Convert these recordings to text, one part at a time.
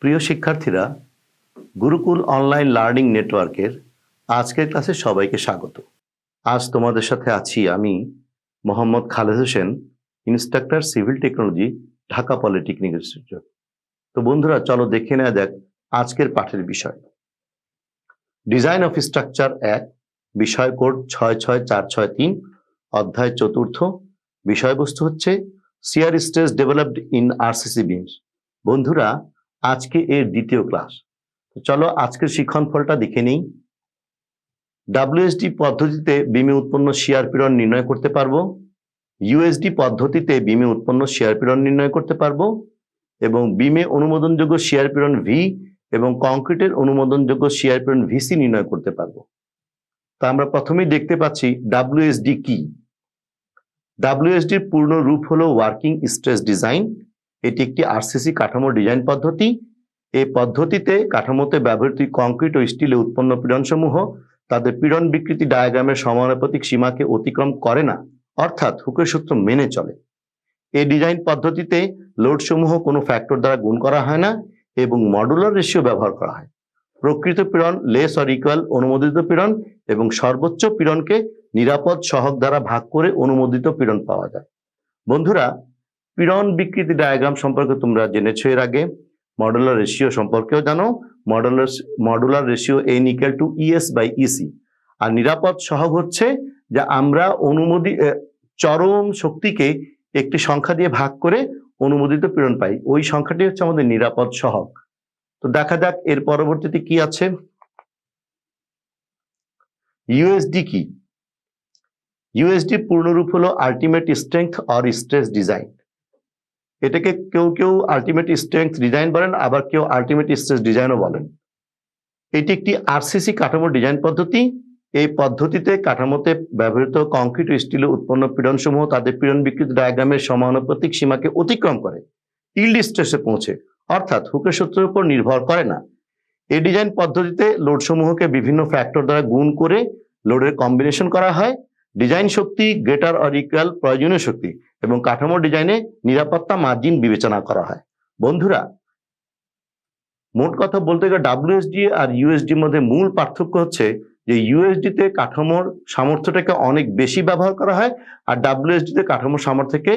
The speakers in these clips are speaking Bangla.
প্রিয় শিক্ষার্থীরা, গুরুকুল অনলাইন লার্নিং নেটওয়ার্কের আজকের ক্লাসে সবাইকে স্বাগত। আজ তোমাদের সাথে আছি আমি Mohammad Khaled Hossain, instructor civil technology, Dhaka polytechnic institute. তো বন্ধুরা, চলো দেখে নেওয়া যাক আজকের পাঠের বিষয়। ডিজাইন অফ স্ট্রাকচার 1, বিষয় কোড 66463, অধ্যায় 4। বিষয়বস্তু হচ্ছে shear stress developed in RCC beams. বন্ধুরা, আজকে এর দ্বিতীয় ক্লাস। চলো আজকের শিক্ষণ ফলটা দেখে নিই। ডাব্লিউএসডি পদ্ধতিতে বিমে উৎপন্ন শিয়ার পীড়ন নির্ণয় করতে পারবো, ইউএসডি পদ্ধতিতে বিমে উৎপন্ন শিয়ার পীড়ন নির্ণয় করতে পারবো, এবং বিমে অনুমোদনযোগ্য শিয়ার পীড়ন ভি এবং কংক্রিটের অনুমোদনযোগ্য শিয়ার পীড়ন ভিসি নির্ণয় করতে পারবো। তা আমরা প্রথমেই দেখতে পাচ্ছি ডাব্লিউএসডি কি। ডাব্লিউএসডির পূর্ণ রূপ হলো ওয়ার্কিং স্ট্রেস ডিজাইন। এটি একটি আরসিসি কাঠামো ডিজাইন পদ্ধতি। এই পদ্ধতিতে কাঠামোতে ব্যবহৃত কংক্রিট ও স্টিলে উৎপন্ন পীড়নসমূহ তাদের পীড়ন বিকৃতি ডায়াগ্রামের সমানুপাতিক সীমাকে অতিক্রম করে না, অর্থাৎ হুকের সূত্র মেনে চলে। এই ডিজাইন পদ্ধতিতে লোডসমূহ কোনো ফ্যাক্টর দ্বারা গুণ করা হয় না এবং মডুলার রেশিও ব্যবহার করা হয়। প্রকৃত পীড়ন, লেস অর ইকুয়াল অনুমোদিত পীড়ন এবং সর্বোচ্চ পীড়নকে নিরাপদ সহগ দ্বারা ভাগ করে অনুমোদিত পীড়ন পাওয়া যায়। বন্ধুরা, পীড়ন বিকৃতি ডায়াগ্রাম সম্পর্কে তোমরা জেনেছো এর আগে। মডুলার রেশিও সম্পর্কেও জানো। Modular ratio N=ES/EC। আর নিরাপদ সহগ হচ্ছে যে আমরা চরম শক্তিকে একটি সংখ্যা দিয়ে ভাগ করে অনুমোদিত পীড়ন পাই, ওই সংখ্যাটি হচ্ছে আমাদের নিরাপদ সহগ। তো দেখা যাক এর পরবর্তীতে কি আছে। ইউএসডি কি? ইউএসডি পূর্ণরূপ হলো ultimate strength or stress design. এটাকে কেউ কেউ আলটিমেট স্ট্রেংথ ডিজাইন বলেন, আবার কেউ আলটিমেট স্ট্রেস ডিজাইনও বলেন। এটি একটি আরসিসি কাঠামো ডিজাইন পদ্ধতি। এই পদ্ধতিতে কাঠামোতে ব্যবহৃত কংক্রিট ও স্টিলে উৎপন্ন পীড়নসমূহ তাদের পীড়ন বিকৃতি ডায়াগ্রামের সমানুপাতিক সীমাকে অতিক্রম করে ইল্ড স্ট্রেসে পৌঁছে, অর্থাৎ হুকের সূত্রের উপর নির্ভর করে না। এই ডিজাইন পদ্ধতিতে লোডসমূহকে বিভিন্ন ফ্যাক্টর দ্বারা গুণ করে লোডের কম্বিনেশন করা হয়। Design Shakti greater or equal প্রয়োজনীয় শক্তি এবং কাঠামো ডিজাইনে নিরাপত্তা মার্জিন বিবেচনা করা হয়। বন্ধুরা, মোট কথা বলতে গেলে ডাব্লিউএসডি আর ইউএসডির মধ্যে মূল পার্থক্য হচ্ছে যে ইউএসডিতে কাঠামোর সামর্থ্যটাকে অনেক বেশি ব্যবহার করা হয়, আর ডাব্লিউএসডিতে কাঠামোর সামর্থ্যকে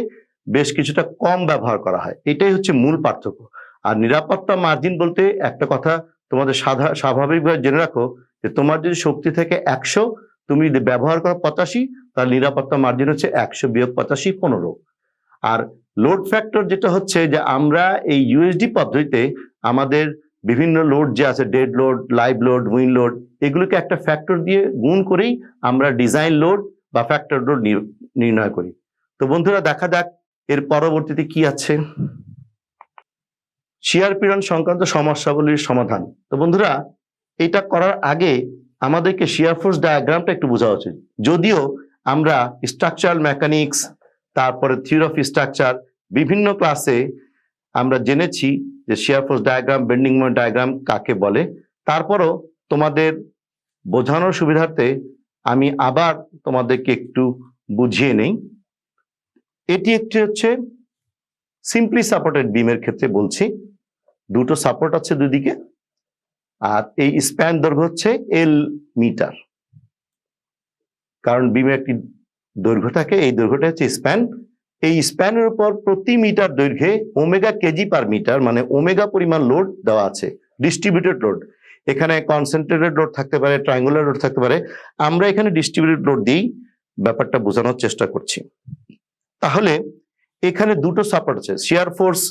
বেশ কিছুটা কম ব্যবহার করা হয়। এটাই হচ্ছে মূল পার্থক্য। আর নিরাপত্তা মার্জিন বলতে একটা কথা তোমাদের স্বাভাবিকভাবে জেনে রাখো, যে তোমার যদি শক্তি থেকে 100, তুমি যদি ব্যবহার করো 85, তাহলে নিরাপত্তা মার্জিন হচ্ছে 100 - 85 15। আর লোড ফ্যাক্টর যেটা হচ্ছে যে আমরা এই ইউএসডি পদ্ধতিতে আমাদের বিভিন্ন লোড যে আছে, dead load, live load, wind load, এগুলোকে একটা ফ্যাক্টর দিয়ে গুণ করেই আমরা ডিজাইন লোড বা ফ্যাক্টর লোড নির্ণয় করি। তো বন্ধুরা, দেখা যাক এর পরবর্তীতে কি আছে। শিয়ার পীড়ন সংক্রান্ত সমস্যাগুলির সমাধান। তো বন্ধুরা, এটা করার আগে আমাদেরকে শিয়ার ফোর্স ডায়াগ্রামটা একটু বোঝা উচিত। যদিও আমরা স্ট্রাকচারাল মেকানিক্স, তারপরে থিওরি অফ স্ট্রাকচার, বিভিন্ন ক্লাসে আমরা জেনেছি যে shear force diagram, bending moment diagram কাকে বলে। তারপরও তোমাদের বোঝানোর সুবিধার্থে আমি আবার তোমাদেরকে একটু বুঝিয়ে নেই। এটি একটি হচ্ছে সিম্পলি সাপোর্টেড বিমের ক্ষেত্রে বলছি। দুটো সাপোর্ট আছে দুদিকে, আর এই স্প্যান দৈর্ঘ্য হচ্ছে L মিটার, কারণ বিমে একটি দৈর্ঘ্য থাকে, এই দৈর্ঘ্যটা হচ্ছে স্প্যান। এই স্প্যানের উপর প্রতি মিটার দৈর্ঘ্যে ওমেগা কেজি পার মিটার, মানে ওমেগা পরিমাণ লোড দেওয়া আছে, ডিস্ট্রিবিউটেড লোড। এখানে কনসেন্ট্রেটেড লোড থাকতে পারে, ট্রায়াঙ্গুলার লোড থাকতে পারে। আমরা এখানে ডিস্ট্রিবিউটেড লোড দিয়েই ব্যাপারটা বোঝানোর চেষ্টা করছি। তাহলে এখানে দুটো সাপোর্ট আছে। শিয়ার ফোর্স,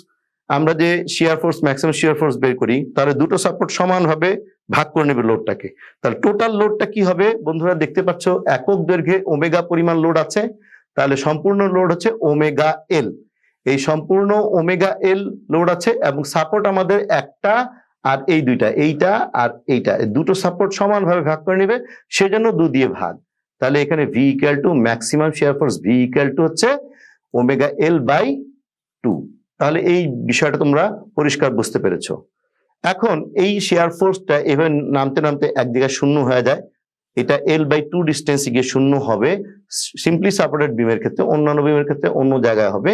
আমরা যে shear force, maximum shear force বের করি, তাহলে দুটো সাপোর্ট সমানভাবে ভাগ করে নেবে লোডটাকে। তাহলে টোটাল লোডটা কি হবে বন্ধুরা? দেখতে পাচ্ছ একক দৈর্ঘ্যে ওমেগা পরিমাণ লোড আছে, তাহলে সম্পূর্ণ লোড হচ্ছে ওমেগা এল। এই সম্পূর্ণ ওমেগা এল লোড আছে এবং সাপোর্ট আমাদের একটা আর এই দুইটা, এইটা আর এইটা, দুটো সাপোর্ট সমানভাবে ভাগ করে নেবে, সেজন্য 2 দিয়ে ভাগ। তাহলে এখানে V = maximum shear force, V = হচ্ছে ওমেগা এল বাই 2। তাহলে এই বিষয়টা তোমরা পরিষ্কার বুঝতে পেরেছো। এখন এই শেয়ার ফোর্সটা এভাবে নামতে নামতে এক জায়গায় শূন্য হয়ে যায়। এটা L/2 ডিস্টেন্সে গিয়ে শূন্য হবে সিম্পলি সাপোর্টেড বিমের ক্ষেত্রে, অন্যান্য বিমের ক্ষেত্রে অন্য জায়গায় হবে।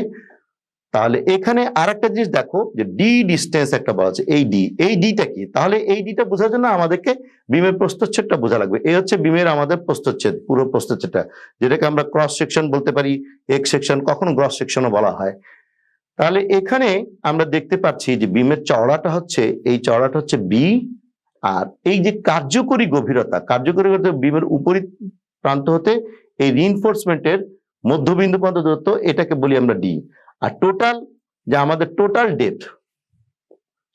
তাহলে এখানে আরেকটা জিনিস দেখো যে ডি ডিস্টেন্স একটা বলা আছে, এই ডিটা কি, তাহলে এই ডিটা বোঝার জন্য আমাদেরকে বিমের প্রস্থচ্ছেদটা বোঝা লাগবে। এই হচ্ছে বিমের আমাদের প্রস্থচ্ছেদ, পুরো প্রস্থচ্ছেদটা, যেটাকে আমরা ক্রস সেকশন বলতে পারি, এক্স সেকশন, কখনো গ্রস সেকশনও বলা হয়। তাহলে এখানে আমরা দেখতে পাচ্ছি যে বিমের চওড়াটা হচ্ছে, এই চওড়াটা হচ্ছে বি, আর এই যে কার্যকরী গভীরতা, বিমের উপরি প্রান্ত হতে এই রিইনফোর্সমেন্টের মধ্যবিন্দু পর্যন্ত দূরত্ব, এটাকে বলি আমরা ডি। আর টোটাল যে আমাদের টোটাল ডেপথ,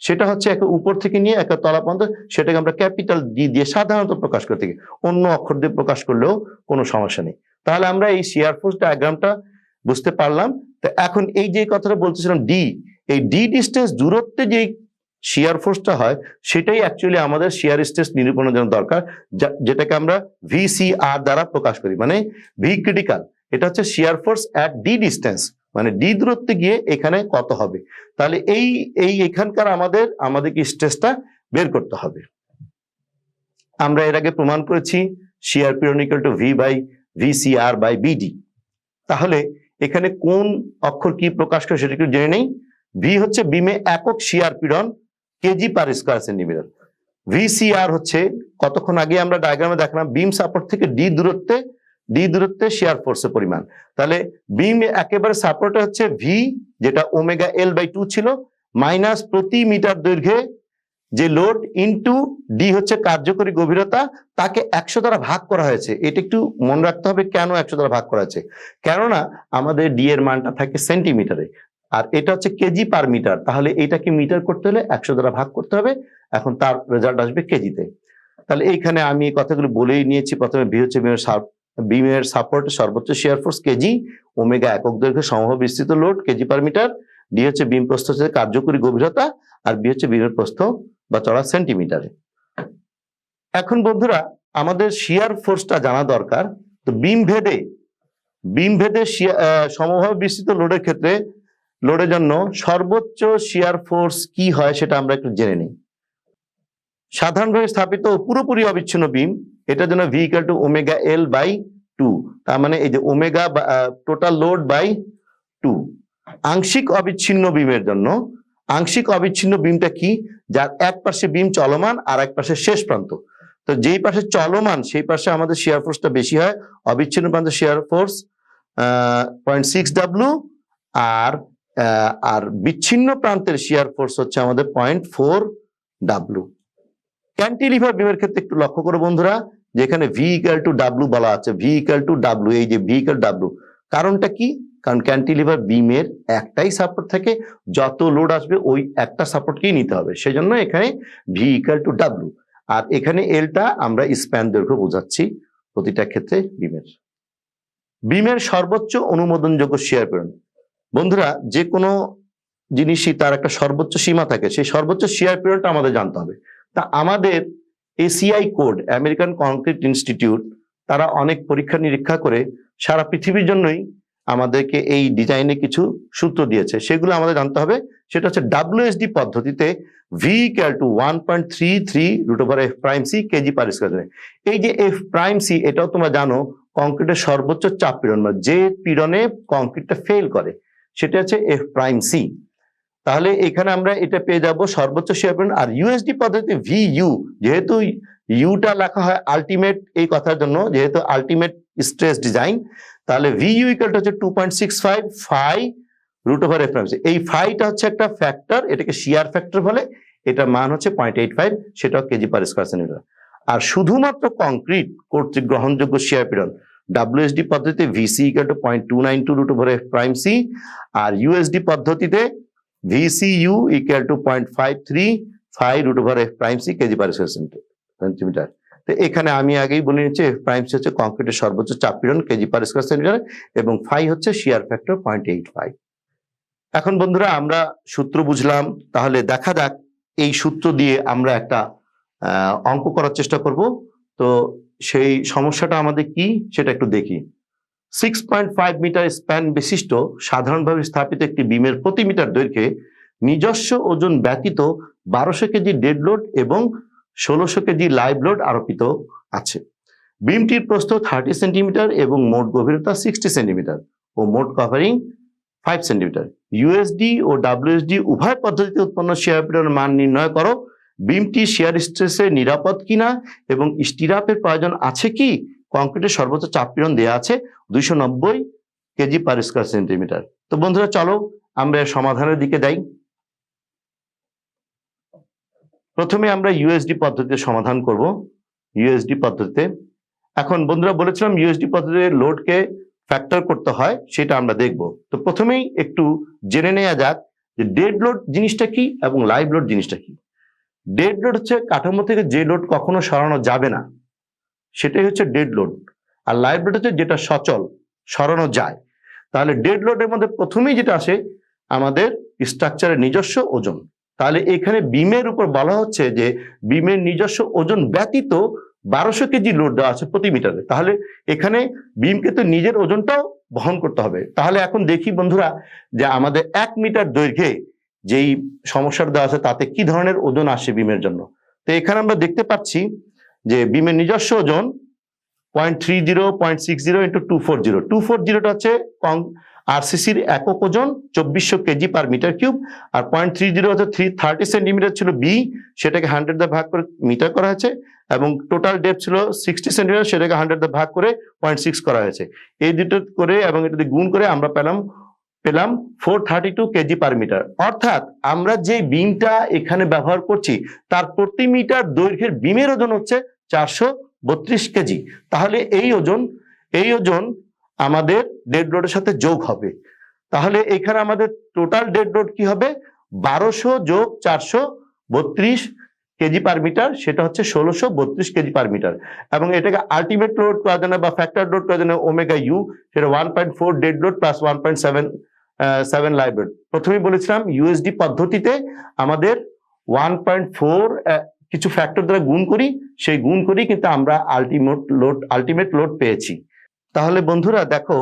সেটা হচ্ছে একে উপর থেকে নিয়ে একে তলা পর্যন্ত, সেটাকে আমরা ক্যাপিটাল ডি দিয়ে সাধারণত প্রকাশ করে থাকি, অন্য অক্ষর দিয়ে প্রকাশ করলেও কোনো সমস্যা নেই। তাহলে আমরা এই শিয়ার ফোর্স ডায়াগ্রামটা বুঝতে পারলাম। তো এখন এই যে কথাটা বলতেছিলাম ডি, এই ডি ডিস্টেন্স দূরত্বে যে শিয়ার ফোর্সটা হয়, সেটাই অ্যাকচুয়ালি আমাদের শিয়ার স্ট্রেস নিরূপণের জন্য দরকার, যেটাকে আমরা ভিসিআর দ্বারা প্রকাশ করি, মানে ভি ক্রিটিক্যাল। এটা হচ্ছে shear force at D distance, মানে ডি দূরত্বে গিয়ে এখানে কত হবে। তাহলে এই এখানকার আমাদের কি স্ট্রেসটা বের করতে হবে। আমরা এর আগে প্রমাণ করেছি শিয়ার পিরন equal to V by VCR by BD. তাহলে এখানে কোন অক্ষর কি প্রকাশ করে সেটা একটু জেনে নেই। ভি হচ্ছে বিমে একক শিয়ার পীড়ন KG per square centimeter. VCR হচ্ছে কতক্ষণ আগে আমরা ডায়াগ্রামে দেখলাম বিম সাপোর্ট থেকে ডি দূরত্বে শিয়ার ফোর্সের পরিমাণ। তাহলে বিম একেবারে সাপোর্টে হচ্ছে ভি, যেটা ওমেগা এল বাই 2 ছিল, মাইনাস প্রতি মিটার দৈর্ঘ্যে যে লোড ইনটু ডি হচ্ছে কার্যকরী গভীরতা, তাকে 100 দ্বারা ভাগ করা হয়েছে। এটা একটু মনে রাখতে হবে কেন 100 দ্বারা ভাগ করা হয়েছে, কেননা আমাদের ডি এর মানটা থাকে সেন্টিমিটারে, আর এটা হচ্ছে কেজি পার মিটার। তাহলে এটাকে মিটার করতে হলে 100 দ্বারা ভাগ করতে হবে, এখন তার রেজাল্ট আসবে কেজিতে। তাহলে এইখানে আমি এই কথাগুলো বলেই নিয়েছি। প্রথমে ভি হচ্ছে বিমের সাপোর্টে সর্বোচ্চ শিয়ার ফোর্স কেজি, ওমেগা একক দৈর্ঘ্যে সমবাহু বিস্তৃত load KG per metre, D হচ্ছে বিম প্রস্থ কার্যকরী গভীরতা, আর বি হচ্ছে বিমের প্রস্থ বা চড়া সেন্টিমিটারে। এখন বন্ধুরা আমাদের শিয়ার ফোর্সটা জানা দরকার। তো বিম ভেদে সমভাবে বিস্তৃত লোডের ক্ষেত্রে লোডের জন্য সর্বোচ্চ শিয়ার ফোর্স কি হয় সেটা আমরা একটু জেনে নিই। সাধারণভাবে স্থাপিত পুরোপুরি অবিচ্ছিন্ন বিম, এটার জন্য V equal to omega L by 2, তার মানে এই যে ওমেগা টোটাল লোড বাই 2। আংশিক অবিচ্ছিন্ন বিমের জন্য, আংশিক অবিচ্ছিন্ন বিমটা কি, যার এক পাশে বিম চলমান আর এক পাশে শেষ প্রান্ত। তো যেই পাশে চলমান সেই পাশে আমাদের শিয়ার ফোর্সটা বেশি হয়, অবিচ্ছিন্ন প্রান্তে শিয়ার ফোর্স 0.6 ডাব্লু, আর বিচ্ছিন্ন প্রান্তের শিয়ার ফোর্স হচ্ছে আমাদের 0.4 ডাব্লু। ক্যান্টিলিভার বিমের ক্ষেত্রে একটু লক্ষ্য করো বন্ধুরা, যেখানে ভি ইকুয়াল টু ডাব্লু বলা আছে, ভি ইকুয়াল টু ডাব্লু, এই যে ভি ইকুয়াল ডাব্লু, কারণটা কি, কারণ ক্যান্টিলিভার বিমের একটাই সাপোর্ট থাকে, যত লোড আসবে ওই একটা সাপোর্টকেই নিতে হবে, সেজন্য এখানে ভি ইকুয়াল টু ডাব্লু। আর এখানে এলটা আমরা স্প্যান দৈর্ঘ্য বোঝাচ্ছি প্রতিটা ক্ষেত্রে বিমের সর্বোচ্চ অনুমোদনযোগ্য শিয়ার পীড়ন। বন্ধুরা যে কোনো জিনিসই তার একটা সর্বোচ্চ সীমা থাকে, সেই সর্বোচ্চ শিয়ার পীড়নটা আমাদের জানতে হবে। তা আমাদের ACI code, American concrete institute, তারা অনেক পরীক্ষা নিরীক্ষা করে সারা পৃথিবীর জন্যই আমাদেরকে এই ডিজাইনে কিছু সূত্র দিয়েছে, সেগুলো আমাদের জানতে হবে। সেটা হচ্ছে WSD পদ্ধতিতে V equal to 1.33 root over F prime C KG per square. এই যে এফ প্রাইম সি, এটাও তোমরা জানো কংক্রিটের সর্বোচ্চ চাপ পীড়ন, যে পীড়নে কংক্রিটটা ফেল করে সেটা হচ্ছে এফ প্রাইম সি। তাহলে এখানে আমরা এটা পেয়ে যাব সর্বোচ্চ শিয়ার পীড়ন। আর ইউএসডি পদ্ধতিতে ভি ইউ, যেহেতু ইউটা লেখা হয় আলটিমেট এই কথার জন্য, যেহেতু আলটিমেট স্ট্রেস ডিজাইন, তাহলে ভি ইউ ইকুয়াল হচ্ছে 2.65 phi root over F prime C. এই ফাইটা হচ্ছে একটা ফ্যাক্টর, এটাকে শিয়ার ফ্যাক্টর বলে, এটার মান হচ্ছে 0.85, সেটাও কেজি পার স্কয়ার সেন্টিমিটার। আর শুধুমাত্র কংক্রিট কর্তৃক গ্রহণযোগ্য শিয়ার পীড়ন WSD পদ্ধতিতে VC equal to 0.292 root over F prime C, আর ইউএসডি পদ্ধতিতে VCU equal to 0.535 root over F prime C KG per square centimetre. তো এখানে আমি আগেই বলে নিচ্ছি F prime C হচ্ছে কংক্রিটের সর্বোচ্চ চাপ পীড়ন কেজি পার স্কয়ার সেন্টিমিটার, এবং ফাই হচ্ছে শিয়ার ফ্যাক্টর 0.85। এখন বন্ধুরা আমরা সূত্র বুঝলাম, তাহলে দেখা যাক এই সূত্র দিয়ে আমরা একটা অঙ্ক করার চেষ্টা করব। তো সেই সমস্যাটা আমাদের কি সেটা একটু দেখি। 6.5 মিটার স্প্যান বিশিষ্ট সাধারণভাবে স্থাপিত একটি বিমের প্রতি মিটার দৈর্ঘ্যে নিজস্ব ওজন ব্যতীত 1200 কেজি ডেড লোড এবং 1600 কেজি লাইভ লোড আরোপিত আছে। বিমটির প্রস্থ 30 সেন্টিমিটার এবং মোট গভীরতা 60 সেন্টিমিটার ও মোট কভারিং 5 সেন্টিমিটার। ইউএসডি ও ডাব্লিউএসডি উভয় পদ্ধতিতে উৎপন্ন শিয়ার পীড়নের মান নির্ণয় করো। বিমটি শিয়ার স্ট্রেসে নিরাপদ কিনা এবং স্টিরাপের প্রয়োজন আছে কি। কংক্রিটের সর্বোচ্চ চাপ পীড়ন দেওয়া আছে 290 কেজি পার স্কয়ার সেন্টিমিটার। তো বন্ধুরা চলো আমরা সমাধানের দিকে যাই। প্রথমে আমরা ইউএসডি পদ্ধতিতে সমাধান করব। ইউএসডি পদ্ধতিতে এখন বন্ধুরা বলেছিলাম ইউএসডি পদ্ধতিতে লোডকে ফ্যাক্টর করতে হয়, সেটা আমরা দেখব। তো প্রথমেই একটু জেনে নেওয়া যাক যে ডেড লোড জিনিসটা কি এবং লাইভ লোড জিনিসটা কি। ডেড লোড হচ্ছে কাঠামো থেকে যে লোড কখনো সরানো যাবে না, সেটাই হচ্ছে ডেড লোড। আর লাইভ লোড হচ্ছে যেটা সচল, সরানো যায়। তাহলে ডেড লোডের মধ্যে প্রথমেই যেটা আসে আমাদের স্ট্রাকচারের নিজস্ব ওজন। তাহলে এখানে বিমের উপর বলা হচ্ছে যে বিমের নিজস্ব ওজন ব্যতীত 1200 কেজি লোড দেওয়া আছে প্রতি মিটারে। তাহলে এখানে বিমকে তো নিজের ওজনটাও বহন করতে হবে। তাহলে এখন দেখি বন্ধুরা যে আমাদের 1 মিটার দৈর্ঘ্যে যেই সমস্যাটা দেওয়া আছে তাতে কি ধরনের ওজন আসে বিমের জন্য। তো এখানে আমরা দেখতে পাচ্ছি যে বিমের নিজস্ব ওজন 0.60 ইন্টু 240। 240টা হচ্ছে আরসিসির একক ওজন 2400 কেজি পার মিটার কিউব। আর 0.30 হচ্ছে 330 সেন্টিমিটার ছিল বি, সেটাকে 100 দিয়ে ভাগ করে মিটার করা হয়েছে। এবং টোটাল ডেপথ ছিল 60 সেন্টিমিটার, সেটাকে 100 দিয়ে ভাগ করে 0.6 করা হয়েছে। এই দুটো করে এবং এটা দিয়ে গুণ করে আমরা পেলাম 432 কেজি পার মিটার। অর্থাৎ আমরা যে বিমটা এখানে ব্যবহার করছি তার প্রতি মিটার দৈর্ঘ্যের বিমের ওজন হচ্ছে 432 কেজি। তাহলে এই ওজন আমাদের ডেড লোডের সাথে যোগ হবে। তাহলে এখানে আমাদের টোটাল ডেড লোড কি হবে 1200 যোগ 432 কেজি পার মিটার, সেটা হচ্ছে 1632 কেজি পার মিটার। এবং এটাকে আলটিমেট লোড করা যায় না বা ফ্যাক্টর লোড করা যায় না ওমেগা ইউ, সেটা 1.4 dead load plus 1.7 live load. প্রথমেই বলেছিলাম ইউএসডি পদ্ধতিতে আমাদের 1.4 কিছু ফ্যাক্টর দ্বারা গুণ করি, সেই গুণ করি কিন্তু আমরা আলটিমেট লোড পেয়েছি। তাহলে বন্ধুরা দেখো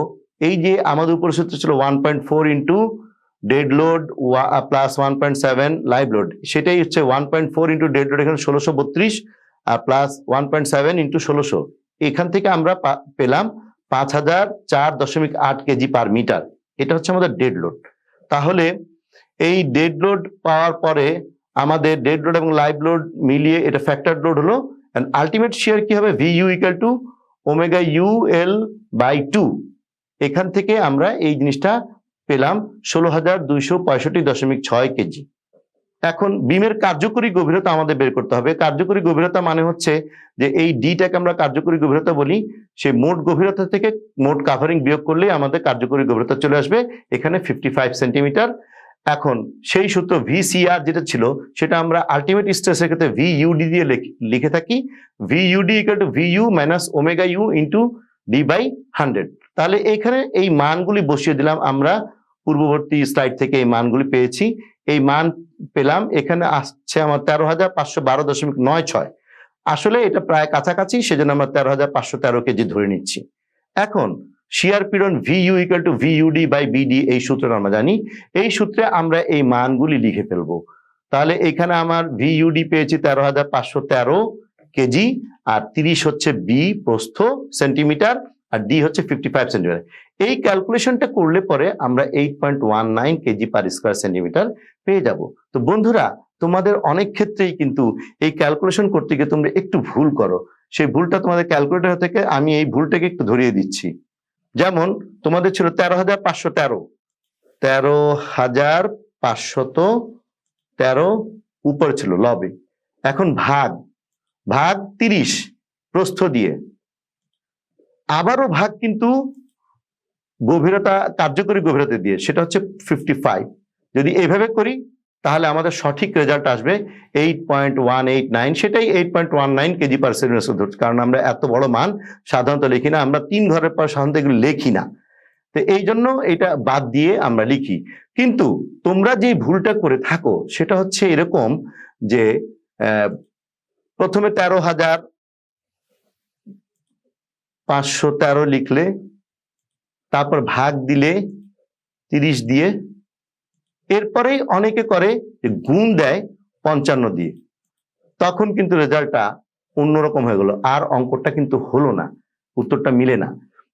এই যে আমাদের উপর সূত্র ছিল 1.4 into dead load plus 1.7 live load, সেটাই হচ্ছে 1.4 ইন্টু ডেড লোড এখানে 1632 আর প্লাস 1.7 ইন্টু 1600। এখান থেকে আমরা পেলাম 5004.8 কেজি পার মিটার। এটা হচ্ছে আমাদের ডেড লোড। তাহলে এই ডেড লোড পাওয়ার পরে আমাদের ডেড লোড এবং লাইভ লোড মিলিয়ে এটা ফ্যাক্টর লোড হলো। আলটিমেট শিয়ার কি হবে VU equal to omega U L by 2। এখান থেকে আমরা এই জিনিসটা পেলাম 16265.6 কেজি। এখন বিমের কার্যকরী গভীরতা আমাদের বের করতে হবে। কার্যকরী গভীরতা মানে হচ্ছে যে এই ডিটাকে আমরা কার্যকরী গভীরতা বলি, সেই মোট গভীরতা থেকে মোট কাভারিং বিয়োগ করলে আমাদের কার্যকরী গভীরতা চলে আসবে এখানে 55 সেন্টিমিটার। এখন সেই সূত্র ভিসিআর যেটা ছিল সেটা আমরা আলটিমেট স্ট্রেসের ক্ষেত্রে ভিইউডি দিয়ে লিখে থাকি, VUD equal to VU minus omega U into D by 100। তাহলে এখানে এই মানগুলি বসিয়ে দিলাম আমরা, পূর্ববর্তী স্লাইড থেকে এই মানগুলি পেয়েছি। এই মান পেলাম এখানে আসছে আমার 13,512.96। আসলে এটা প্রায় কাছাকাছি, সেজন্য আমরা 13,513 কেজি ধরে নিচ্ছি। এখন শিয়ার পীড়ন ভিইউ ইকুয়াল টু ভিইউডি বাই বিডি, এই সূত্রটা আমরা জানি। এই সূত্রে আমরা এই মানগুলি লিখে ফেলবো। তাহলে এখানে আমার ভিইউডি পেয়েছি 13,513 কেজি, আর 30 হচ্ছে বি প্রস্থ সেন্টিমিটার, আর ডি হচ্ছে 55 সেন্টিমিটার। এই ক্যালকুলেশনটা করলে পরে আমরা 8.19 কেজি পার স্কয়ার সেন্টিমিটার পেয়ে যাব। তো বন্ধুরা তোমাদের অনেক ক্ষেত্রেই কিন্তু এই ক্যালকুলেশন করতে গিয়ে তোমরা একটু ভুল করো। সেই ভুলটা তোমাদের ক্যালকুলেটর থেকে আমি এই ভুলটাকে একটু ধরিয়ে দিচ্ছি। যেমন তোমাদের ছিল 13,513 উপরে ছিল লবে। এখন ভাগ 30 প্রস্থ দিয়ে, আবারও ভাগ কিন্তু গভীরতা কার্যকরী গভীরতা দিয়ে, সেটা হচ্ছে 55। যদি এইভাবে করি তাহলে আমাদের সঠিক রেজাল্ট আসবে 8.189। সেটাই 8.19 কেজি পার সেন্টিমিটার, কারণ আমরা এত বড় মান সাধারণত লিখি না, আমরা 3 ঘরের পর সাধারণত এগুলো লিখি না। তো এই জন্য এটা বাদ দিয়ে আমরা লিখি। কিন্তু তোমরা যে ভুলটা করে থাকো সেটা হচ্ছে এরকম যে প্রথমে 13,513 লিখলে, তারপর ভাগ দিলে 30 দিয়ে, এরপরেই অনেকে করে গুণ দেয় 55 দিয়ে। তখন কিন্তু রেজাল্টটা অন্যরকম হয়ে গেল, আর অঙ্কটা কিন্তু হলো না, উত্তরটা মিলে না।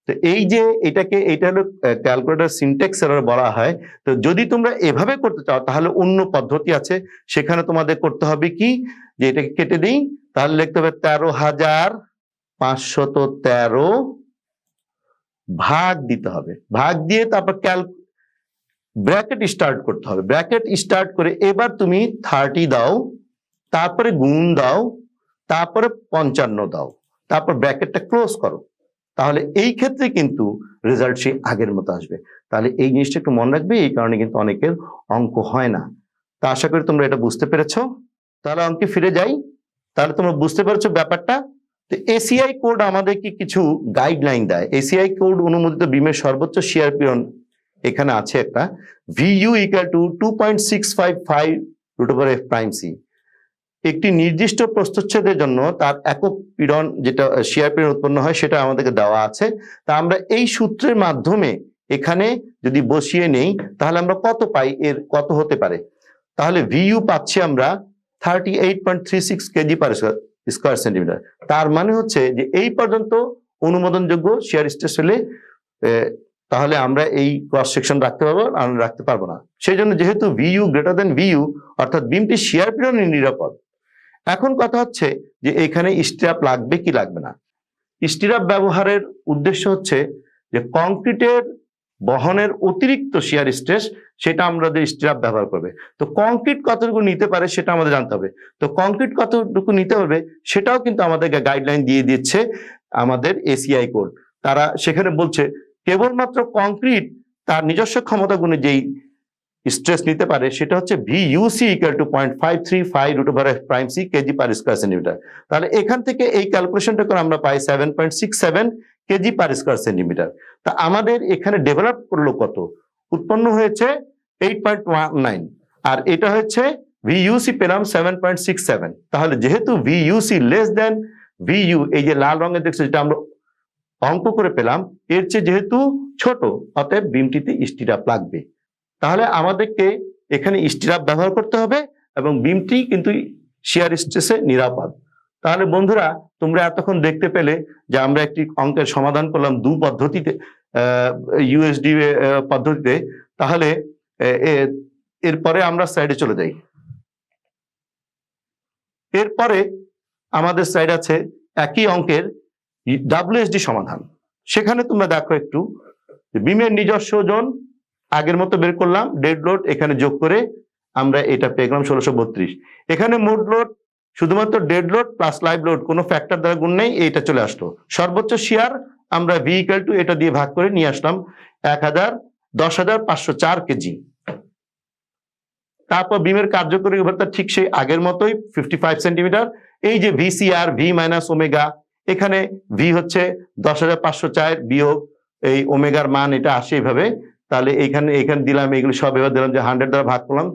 তো এই যে এটা হলো ক্যালকুলেটর সিনট্যাক্স এরর বলা হয়। তো যদি তোমরা এভাবে করতে চাও তাহলে অন্য পদ্ধতি আছে, সেখানে তোমাদের করতে হবে কি, যে এটাকে কেটে দিই, তাহলে লিখতে হবে 13,513 ভাগ দিতে হবে, ভাগ দিয়ে তারপর ব্র্যাকেট স্টার্ট করতে হবে। ব্র্যাকেট স্টার্ট করে এবার তুমি 30 দাও, তারপরে গুণ দাও, তারপরে 55 দাও, তারপর ব্র্যাকেটটা ক্লোজ করো। তাহলে এই ক্ষেত্রে কিন্তু রেজাল্ট সেই আগের মতো আসবে। তাহলে এই জিনিসটা একটু মনে রাখবে, এই কারণে কিন্তু অনেকের অঙ্ক হয় না। তা আশা করি তোমরা এটা বুঝতে পেরেছো। তাহলে অঙ্কে ফিরে যাই। তাহলে তোমরা বুঝতে পেরেছো ব্যাপারটা। তো এসিআই কোড আমাদেরকে কিছু গাইডলাইন দেয়। এসিআই কোড অনুমোদিত বিমের সর্বোচ্চ শেয়ার পীড়ন এখানে আছে একটা, VU equal to 2.655 root over F prime C. একটি নির্দিষ্ট প্রস্থচ্ছেদের জন্য তার একক পীড়ন যেটা শেয়ার পীড়ন উৎপন্ন হয় সেটা আমাদেরকে দেওয়া আছে। তা আমরা এই সূত্রের মাধ্যমে এখানে যদি বসিয়ে নেই তাহলে আমরা কত পাই, এর কত হতে পারে। তাহলে VU পাচ্ছি আমরা 38.36 কেজি পার স্কয়ার সেন্টিমিটার। তার মানে হচ্ছে যে এই পর্যন্ত অনুমোদনযোগ্য শেয়ার স্ট্রেস হলে তাহলে আমরা এই ক্রস সেকশন রাখতে পারবো, আর রাখতে পারবো না। সেই জন্য যেহেতু VU গ্রেটার দেন VU অর্থাৎ বিমটি শেয়ার পীড়নে নিরাপদ। এখন কথা হচ্ছে যে এখানে স্টিরাপ লাগবে কি লাগবে না। স্টিরাপ ব্যবহারের উদ্দেশ্য হচ্ছে যে কংক্রিটের বহনের অতিরিক্ত শিয়ার স্ট্রেস সেটা আমাদের স্টিরাপ ব্যবহার করবে। তো কংক্রিট কতটুকু নিতে পারে সেটা আমাদের জানতে হবে। তো কংক্রিট কতটুকু নিতে পারবে সেটাও কিন্তু আমাদেরকে গাইডলাইন দিয়ে দিচ্ছে আমাদের এসিআই কোড। তারা সেখানে বলছে কেবলমাত্র কংক্রিট তার নিজস্ব ক্ষমতা গুণে যেই স্ট্রেস নিতে পারে সেটা হচ্ছে VUC equal to 0.535 root over F prime C KG per square centimetre. তাহলে এখান থেকে এই ক্যালকুলেশনটা করে আমরা পাই 7.67 কেজি পার স্কয়ার সেন্টিমিটার। তা আমাদের এখানে ডেভেলপ করলো কত, উৎপন্ন হয়েছে 8.19, আর এটা হচ্ছে VUC পেলাম 7.67। তাহলে যেহেতু VUC লেস দেন VU, এই যে লাল রঙের দেখছো যেটা আমরা অঙ্ক করে পেলাম, এর চেয়ে যেহেতু ছোট অতএব বিমটিতে স্টিরাপ লাগবে। তাহলে আমাদেরকে এখানে স্টিরাপ ব্যবহার করতে হবে এবং বিমটি কিন্তু শিয়ার স্ট্রেসে নিরাপদ। তাহলে বন্ধুরা তোমরা এতক্ষণ দেখতে পেলে যে আমরা একটি অঙ্কের সমাধান করলাম দু পদ্ধতিতে, ইউএসডি পদ্ধতিতে। তাহলে এরপরে আমরা স্লাইডে চলে যাই। এরপরে আমাদের স্লাইড আছে একই অঙ্কের WSD সমাধান। সেখানে তোমরা দেখো একটু বিমের নিজস্ব ওজন আগের মতো বের করলাম, ডেড লোড এখানে যোগ করে আমরা এটা পেয়ে গেলাম 1632। এখানে মোট লোড শুধুমাত্র dead load plus live load, কোনো ফ্যাক্টর দ্বারা গুণ নেই, এইটা চলে আসলো। সর্বোচ্চ শিয়ার আমরা V ইকুয়াল টু এটা দিয়ে ভাগ করে নিয়ে আসলাম 10,504 কেজি। তারপর বিমের কার্যকরী উভরতা ঠিক সেই আগের মতোই 55 সেন্টিমিটার। এই যে VCR V মাইনাস ওমেগা, এখানে V হচ্ছে 10,504 বিয়োগ এই ওমেগার মান এটা আসে এইভাবে। তাহলে এখানে দিলাম, এগুলো সব এবার দিলাম যে 100 দ্বারা ভাগ করলাম,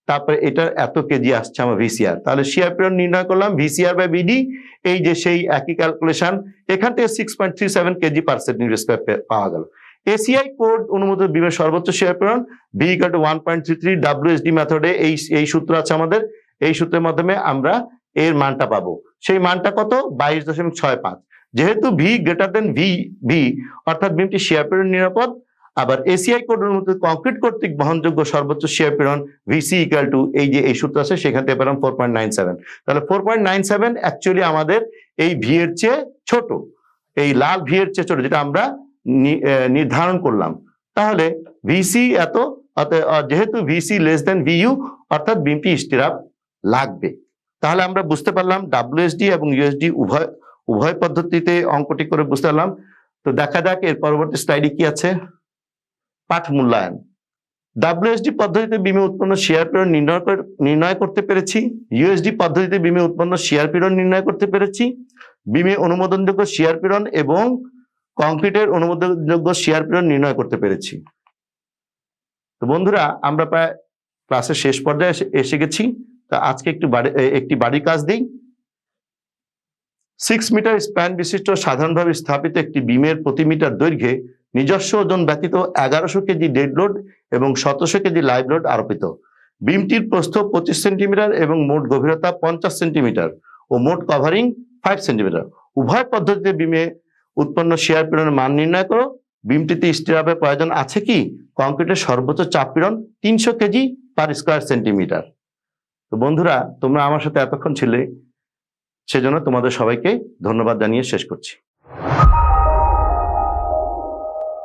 তারপরে এটা এত কেজি আসছে আমার VCR। তাহলে শিয়ার পীড়ন নির্ণয় করলাম VCR বাই BD, এই যে সেই একই ক্যালকুলেশন, এখান থেকে 6.37 কেজি পার সেন্টিমিটার স্কয়ার পাওয়া গেল। এসিআই কোড অনুমোদিত বিমের সর্বোচ্চ শিয়ার পীড়ন V ইকুয়াল টু 1.33। WSD মেথডে এই সূত্র আছে আমাদের, এই সূত্রের মাধ্যমে আমরা এর মানটা পাবো। সেই মানটা কত, 22.65। যেহেতু V গ্রেটার দেন V অর্থাৎ বিমটি শিয়ার পীড়ন নিরাপদ। আবার এসিআই কোড অনুমোদিত কংক্রিট কর্তৃক বহনযোগ্য সর্বোচ্চ শিয়ার পীড়ন VC ইকুয়াল টু এই যে এই সূত্র আছে সেখান থেকে পেলাম 4.97। তাহলে 4.97 অ্যাকচুয়ালি আমাদের এই V এর চেয়ে ছোট, এই লাল V এর চেয়ে ছোট, যেটা আমরা নির্ধারণ করলাম। তাহলে VC এত, যেহেতু VC লেস দেন VU অর্থাৎ বিমটি স্টিরাপ লাগবে। তাহলে আমরা বুঝতে পারলাম WSD এবং USD উভয় পদ্ধতিতে অঙ্কটি করে বুঝতে পারলাম। তো দেখা যাক এর পরবর্তী স্লাইডে কি আছে। পাঠ মূল্যায়ন। WSD পদ্ধতিতে বিমে উৎপন্ন শিয়ার পীড়ন নির্ণয় করতে পেরেছি। USD পদ্ধতিতে বিমে উৎপন্ন শিয়ার পীড়ন নির্ণয় করতে পেরেছি। বিমে অনুমোদনযোগ্য শিয়ার পীড়ন এবং কংক্রিটের অনুমোদনযোগ্য শিয়ার পীড়ন নির্ণয় করতে পেরেছি। তো বন্ধুরা আমরা প্রায় ক্লাসের শেষ পর্যায়ে এসে গেছি। তা আজকে একটি বাড়ির কাজ দিই। 6 মিটার স্প্যান বিশিষ্ট সাধারণভাবে স্থাপিত একটি বিমের প্রতি মিটার দৈর্ঘ্যে নিজস্ব ওজন ব্যতীত 1100 কেজি ডেড লোড এবং 1700 কেজি লাইভ লোড আরোপিত। বিমটির প্রস্থ 25 সেন্টিমিটার এবং মোট গভীরতা 50 সেন্টিমিটার ও মোট কভারিং 5 সেন্টিমিটার। উভয় পদ্ধতিতে বিমে উৎপন্ন শিয়ার পীড়নের মান নির্ণয় করো বিমটিতে স্টিরাপের প্রয়োজন আছে কি? কংক্রিটের সর্বোচ্চ চাপ পীড়ন 300 কেজি পার স্কয়ার সেন্টিমিটার। তো বন্ধুরা, তোমরা আমার সাথে এতক্ষণ ছিলে, সেজন্য তোমাদের সবাইকে ধন্যবাদ জানিয়ে শেষ করছি।